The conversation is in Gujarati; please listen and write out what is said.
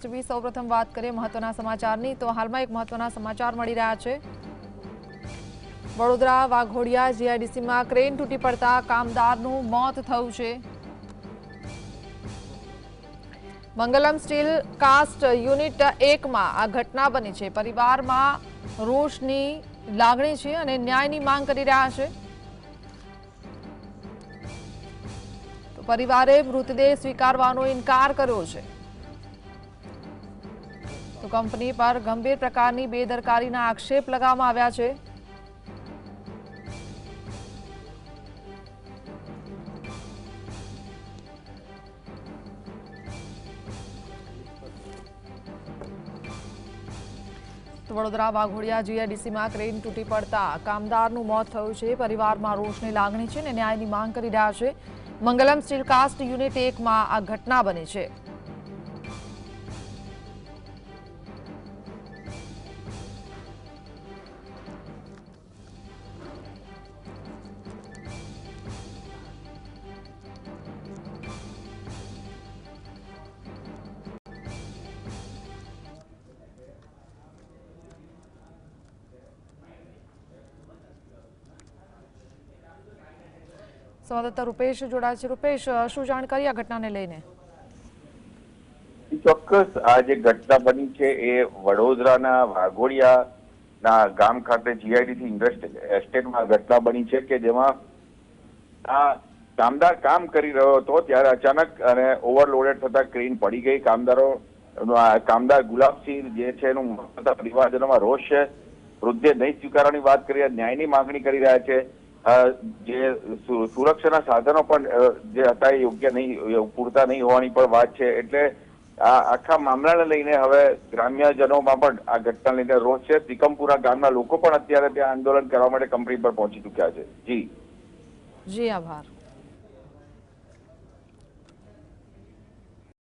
ન્યૂઝ ટીવી સૌપ્રથમ વાત કરીએ મહત્વના સમાચારની તો હાલમાં એક મહત્વના સમાચાર મળી રહ્યા છે। વડોદરા વાઘોડિયા જીઆઈડીસીમાં ક્રેન તૂટી પડતા કામદારનું મોત થયું છે। મંગલમ સ્ટીલ કાસ્ટ યુનિટ 1 માં આ ઘટના બની છે। પરિવારમાં રોષની લાગણી છે અને ન્યાયની માંગ કરી રહ્યા છે। તો પરિવારે મૃતદેહ સ્વીકારવાનો ઇનકાર કર્યો છે। તો કંપની પર ગંભીર પ્રકારની બેદરકારીના આક્ષેપ લગાવવામાં આવ્યા છે। તો વડોદરા વાઘોડિયા જીઆઈડીસીમાં ક્રેન તૂટી પડતા કામદારનું મોત થયું છે। પરિવારમાં રોષની લાગણી છે અને ન્યાયની માંગ કરી રહ્યા છે। મંગલમ સ્ટીલ કાસ્ટ યુનિટ 1 માં આ ઘટના બની છે। સંવાદદાતા રૂપેશ જોડાય છે। રૂપેશ, શું જાણકારી આ ઘટનાને લઈને? ચોક્કસ આ જે ઘટના બની છે એ વડોદરાના વાઘોડિયાના ગામ ખાતે જીઆઈડીસી ઇન્ડસ્ટ્રીયલ એસ્ટેટમાં ઘટના બની છે કે જેમાં આ કામદાર કામ કરી રહ્યો હતો ત્યારે અચાનક અને ઓવરલોડેડ થતા ક્રેન પડી ગઈ। કામદાર ગુલાબસિંહ જે છે એનું પરિવારજનોમાં રોષ છે। મૃતદેહ નહીં સ્વીકારવાની વાત કરી ન્યાયની માંગણી કરી રહ્યા છે। જે સુરક્ષાના સાધનો પણ જે હતા એ યોગ્ય નહીં પૂરતા નહીં હોવાની પણ વાત છે। એટલે આ આખા મામલાને લઈને હવે ગ્રામ્યજનોમાં પણ આ ઘટના લઈને રોષ છે। ત્રિકમપુરા ગામના લોકો પણ અત્યારે ત્યાં આંદોલન કરવા માટે કંપની પર પહોંચી ચૂક્યા છે। જી જી, આભાર।